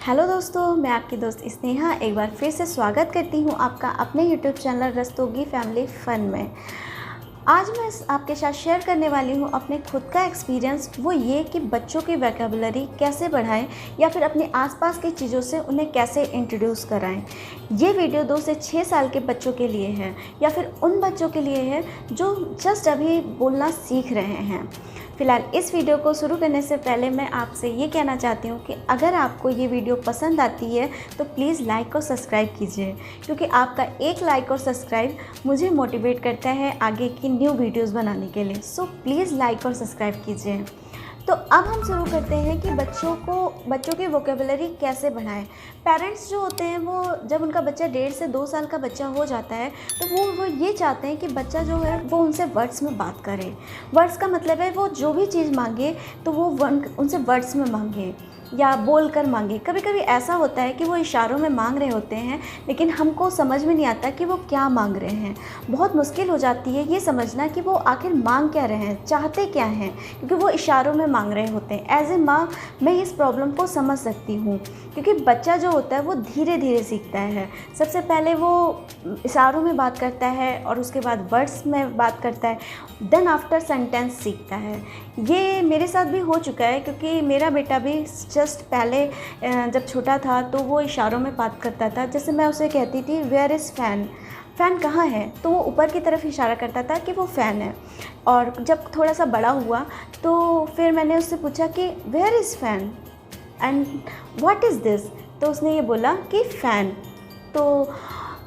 Hello दोस्तों, मैं आपकी दोस्त स्नेहा एक बार फिर से स्वागत करती हूँ आपका अपने यूट्यूब चैनल रस्तोगी फैमिली फ़न में। आज मैं आपके साथ शेयर करने वाली हूँ अपने खुद का एक्सपीरियंस, वो ये कि बच्चों की वोकैबुलरी कैसे बढ़ाएं या फिर अपने आसपास की चीज़ों से उन्हें कैसे इंट्रोड्यूस कराएं। ये वीडियो 2 से 6 साल के बच्चों के लिए है या फिर उन बच्चों के लिए है जो जस्ट अभी बोलना सीख रहे हैं। फ़िलहाल इस वीडियो को शुरू करने से पहले मैं आपसे ये कहना चाहती हूँ कि अगर आपको ये वीडियो पसंद आती है तो प्लीज़ लाइक और सब्सक्राइब कीजिए, क्योंकि आपका एक लाइक और सब्सक्राइब मुझे मोटिवेट करता है आगे की न्यू वीडियोस बनाने के लिए। सो प्लीज़ लाइक और सब्सक्राइब कीजिए। तो अब हम शुरू करते हैं कि बच्चों की वोकैबुलरी कैसे बढ़ाएं। पेरेंट्स जो होते हैं वो जब उनका बच्चा 1.5 से 2 साल का बच्चा हो जाता है तो वो ये चाहते हैं कि बच्चा जो है वो उनसे वर्ड्स में बात करे। वर्ड्स का मतलब है वो जो भी चीज़ मांगे तो वो उनसे वर्ड्स में मांगे या बोल कर मांगे। कभी कभी ऐसा होता है कि वो इशारों में मांग रहे होते हैं लेकिन हमको समझ में नहीं आता कि वो क्या मांग रहे हैं। बहुत मुश्किल हो जाती है ये समझना कि वो आखिर मांग क्या रहे हैं, चाहते क्या हैं, क्योंकि वो इशारों में मांग रहे होते हैं। एज ए माँ मैं इस प्रॉब्लम को समझ सकती हूँ, क्योंकि बच्चा जो होता है वो धीरे धीरे सीखता है। सबसे पहले वो इशारों में बात करता है और उसके बाद वर्ड्स में बात करता है, देन आफ्टर सेंटेंस सीखता है। ये मेरे साथ भी हो चुका है, क्योंकि मेरा बेटा भी जस्ट पहले जब छोटा था तो वो इशारों में बात करता था। जैसे मैं उसे कहती थी वेयर इज़ फ़ैन, फ़ैन कहाँ है, तो वो ऊपर की तरफ इशारा करता था कि वो फ़ैन है। और जब थोड़ा सा बड़ा हुआ तो फिर मैंने उससे पूछा कि where is fan and what is this, तो उसने ये बोला कि फ़ैन। तो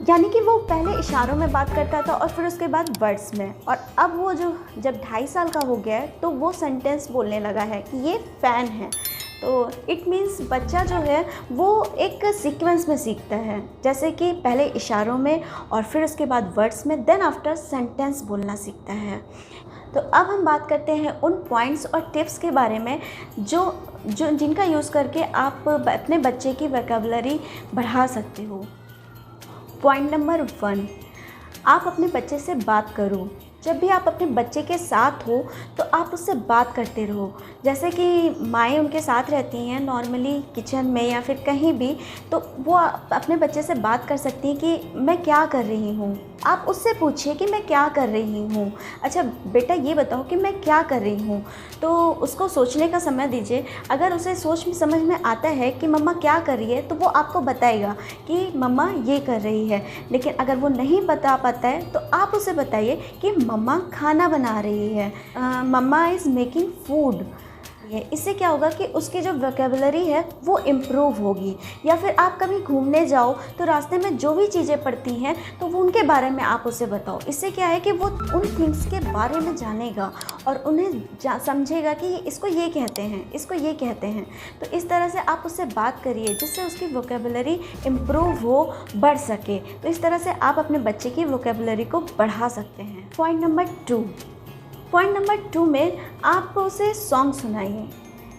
यानी कि वो पहले इशारों में बात करता था और फिर उसके बाद वर्ड्स में, और अब वो जब 2.5 साल का हो गया है तो वो सेंटेंस बोलने लगा है कि ये फ़ैन है। तो इट मीन्स बच्चा जो है वो एक सीक्वेंस में सीखता है, जैसे कि पहले इशारों में और फिर उसके बाद वर्ड्स में, देन आफ्टर सेंटेंस बोलना सीखता है। तो अब हम बात करते हैं उन पॉइंट्स और टिप्स के बारे में जिनका यूज़ करके आप अपने बच्चे की वोकैबुलरी बढ़ा सकते हो। पॉइंट नंबर 1, आप अपने बच्चे से बात करो। जब भी आप अपने बच्चे के साथ हो तो आप उससे बात करते रहो। जैसे कि माएँ उनके साथ रहती हैं नॉर्मली किचन में या फिर कहीं भी, तो वो अपने बच्चे से बात कर सकती हैं कि मैं क्या कर रही हूँ। आप उससे पूछिए कि मैं क्या कर रही हूँ, अच्छा बेटा ये बताओ कि मैं क्या कर रही हूँ। तो उसको सोचने का समय दीजिए। अगर उसे सोच में समझ में आता है कि मम्मा क्या कर रही है तो वो आपको बताएगा कि मम्मा ये कर रही है। लेकिन अगर वो नहीं बता पाता है तो आप उसे बताइए कि मम्मा खाना बना रही है, मम्मा इज़ मेकिंग फूड। इससे क्या होगा कि उसकी जो वोकैबुलरी है वो इम्प्रूव होगी। या फिर आप कभी घूमने जाओ तो रास्ते में जो भी चीज़ें पड़ती हैं तो वो उनके बारे में आप उसे बताओ। इससे क्या है कि वो उन थिंग्स के बारे में जानेगा और उन्हें समझेगा कि इसको ये कहते हैं, इसको ये कहते हैं। तो इस तरह से आप उससे बात करिए जिससे उसकी वोकैबुलरी इम्प्रूव हो, बढ़ सके। तो इस तरह से आप अपने बच्चे की वोकैबुलरी को बढ़ा सकते हैं। पॉइंट नंबर 2 में आप उसे सॉन्ग सुनाइए।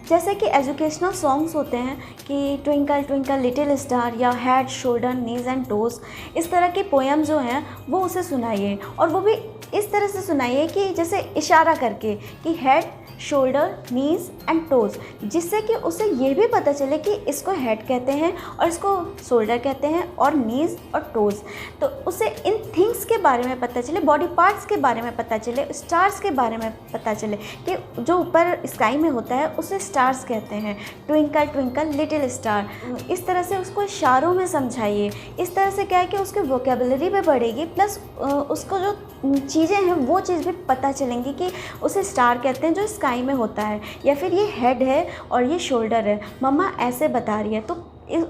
जैसे कि एजुकेशनल सॉन्ग्स होते हैं कि ट्विंकल ट्विंकल लिटिल स्टार या head shoulder knees and toes, इस तरह के पोएम जो हैं वो उसे सुनाइए। और वो भी इस तरह से सुनाइए कि जैसे इशारा करके कि head shoulder knees and toes, जिससे कि उसे ये भी पता चले कि इसको हेड कहते हैं और इसको शोल्डर कहते हैं और नीज और टोज। तो उसे इन थिंग्स के बारे में पता चले, बॉडी पार्ट्स के बारे में पता चले, स्टार्स के बारे में पता चले कि जो ऊपर स्काई में होता है उसे स्टार्स कहते हैं। ट्विंकल ट्विंकल लिटिल स्टार, इस तरह से उसको इशारों में समझाइए। इस तरह से क्या है कि उसकी वोकैबुलरी भी बढ़ेगी, प्लस उसको जो चीज़ें हैं वो चीज़ भी पता चलेंगी कि उसे स्टार कहते हैं जो स्काई में होता है, या फिर ये हेड है और ये शोल्डर है, मम्मा ऐसे बता रही है। तो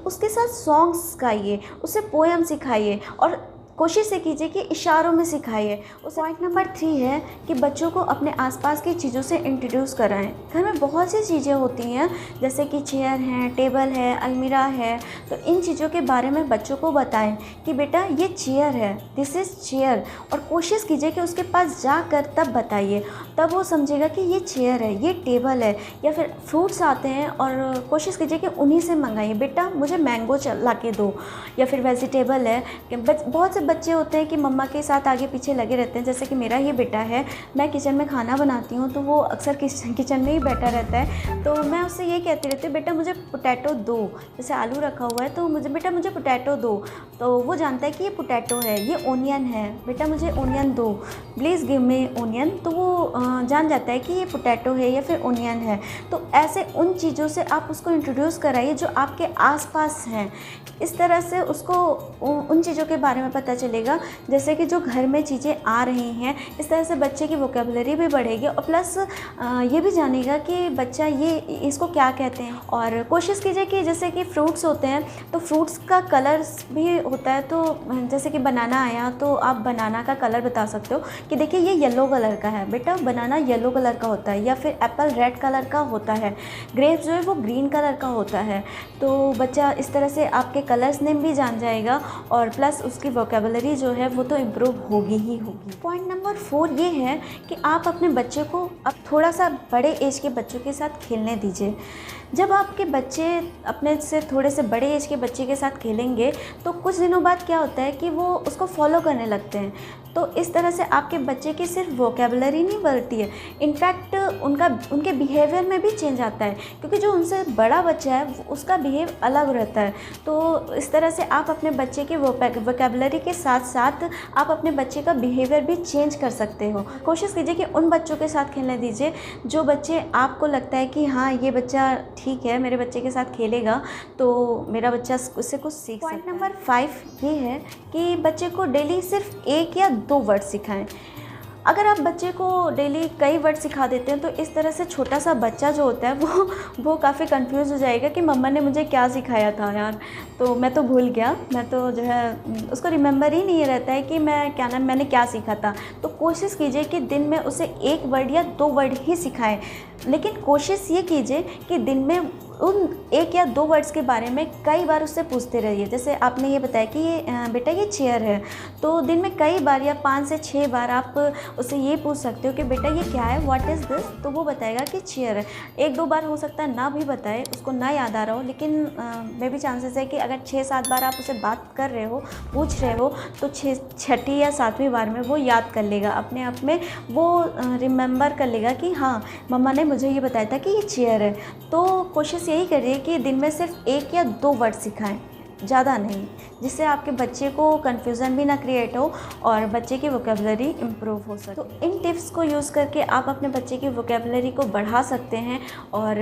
उसके साथ सॉन्ग्स गाइए, उसे पोएम सिखाइए और कोशिश से कीजिए कि इशारों में सिखाइए। पॉइंट नंबर 3 है कि बच्चों को अपने आसपास की चीज़ों से इंट्रोड्यूस कराएं। घर में बहुत सी चीज़ें होती हैं, जैसे कि चेयर हैं, टेबल है, अलमीरा है, तो इन चीज़ों के बारे में बच्चों को बताएं कि बेटा ये चेयर है, दिस इज़ चेयर, और कोशिश कीजिए कि उसके पास जाकर तब बताइए, तब वो समझेगा कि ये चेयर है, ये टेबल है। या फिर फ्रूट्स आते हैं और कोशिश कीजिए कि उन्हीं से मंगाइए, बेटा मुझे मैंगो ला के दो। या फिर वेजिटेबल है कि बहुत से बच्चे होते हैं कि मम्मा के साथ आगे पीछे लगे रहते हैं, जैसे कि मेरा ही बेटा है, मैं किचन में खाना बनाती हूँ तो वो अक्सर किचन में ही बैठा रहता है। तो मैं उससे ये कहती रहती हूँ, बेटा मुझे पोटैटो दो, जैसे आलू रखा हुआ है तो बेटा मुझे पोटैटो दो, तो वो जानता है कि ये पोटैटो है, ये ओनियन है, बेटा मुझे ओनियन दो, प्लीज़ गिव मी ओनियन। तो वो जान जाता है कि ये पोटैटो है या फिर ओनियन है। तो ऐसे उन चीज़ों से आप उसको इंट्रोड्यूस कराइए जो आपके आसपास हैं। इस तरह से उसको उन चीज़ों के बारे में पता चलेगा, जैसे कि जो घर में चीज़ें आ रही हैं। इस तरह से बच्चे की वोकेबलरी भी बढ़ेगी और प्लस ये भी जानेगा कि बच्चा ये इसको क्या कहते हैं। और कोशिश कीजिए कि जैसे कि फ्रूट्स होते हैं तो फ्रूट्स का कलर्स भी होता है, तो जैसे कि बनाना आया तो आप बनाना का कलर बता सकते हो कि देखिए ये येलो कलर का है, बेटा बनाना येलो कलर का होता है, या फिर एप्पल रेड कलर का होता है, ग्रेप्स जो है वो ग्रीन कलर का होता है। तो बच्चा इस तरह से आपके कलर्स नेम भी जान जाएगा और प्लस उसकी वोकेबलरी जो है वो तो इम्प्रूव होगी ही होगी। पॉइंट नंबर 4 ये है कि आप अपने बच्चे को अब थोड़ा सा बड़े एज के बच्चों के साथ खेलने दीजिए। जब आपके बच्चे अपने से थोड़े से बड़े एज के बच्चे के साथ खेलेंगे तो कुछ दिनों बाद क्या होता है कि वो उसको फॉलो करने लगते हैं। तो इस तरह से आपके बच्चे की सिर्फ वोकेबलरी नहीं बढ़ती है, इनफैक्ट उनके बिहेवियर में भी चेंज आता है, क्योंकि जो उनसे बड़ा बच्चा है उसका बिहेव अलग रहता है। तो इस तरह से आप अपने बच्चे की वोकेबलरी के साथ साथ आप अपने बच्चे का बिहेवियर भी चेंज कर सकते हो। कोशिश कीजिए कि उन बच्चों के साथ खेलने दीजिए जो बच्चे आपको लगता है कि हाँ ये बच्चा ठीक है, मेरे बच्चे के साथ खेलेगा तो मेरा बच्चा उससे कुछ सीख सकता है। पॉइंट नंबर 5 ये है कि बच्चे को डेली सिर्फ 1 या 2 वर्ड सिखाएं। अगर आप बच्चे को डेली कई वर्ड सिखा देते हैं तो इस तरह से छोटा सा बच्चा जो होता है वो काफ़ी कंफ्यूज हो जाएगा कि मम्मा ने मुझे क्या सिखाया था यार, तो मैं तो भूल गया, मैं तो जो है उसको रिमेंबर ही नहीं रहता है कि मैंने क्या सीखा था। तो कोशिश कीजिए कि दिन में उसे 1 वर्ड या 2 वर्ड ही सिखाएं, लेकिन कोशिश ये कीजिए कि दिन में उन 1 या 2 वर्ड्स के बारे में कई बार उससे पूछते रहिए। जैसे आपने ये बताया कि ये बेटा ये चेयर है, तो दिन में कई बार या 5 से 6 बार आप उससे ये पूछ सकते हो कि बेटा ये क्या है, व्हाट इज़ दिस, तो वो बताएगा कि चेयर है। 1-2 बार हो सकता है ना भी बताए, उसको ना याद आ रहा हो, लेकिन मे भी चांसेस है कि अगर 6-7 बार आप उसे बात कर रहे हो, पूछ रहे हो, तो 6ठी या 7वीं बार में वो याद कर लेगा, अपने आप में वो रिमेंबर कर लेगा कि हाँ मम्मा ने मुझे ये बताया था कि ये चेयर है। तो कोशिश यही करिए कि दिन में सिर्फ 1 या 2 वर्ड सिखाएं, ज़्यादा नहीं, जिससे आपके बच्चे को कन्फ्यूज़न भी ना क्रिएट हो और बच्चे की वोकेबलरी इम्प्रूव हो सके। तो इन टिप्स को यूज़ करके आप अपने बच्चे की वोकेबलरी को बढ़ा सकते हैं और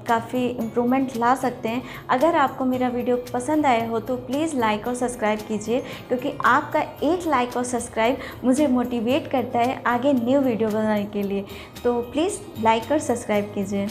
काफ़ी इम्प्रूवमेंट ला सकते हैं। अगर आपको मेरा वीडियो पसंद आया हो तो प्लीज़ लाइक और सब्सक्राइब कीजिए, क्योंकि आपका एक लाइक और सब्सक्राइब मुझे मोटिवेट करता है आगे न्यू वीडियो बनाने के लिए। तो प्लीज़ लाइक और सब्सक्राइब कीजिए।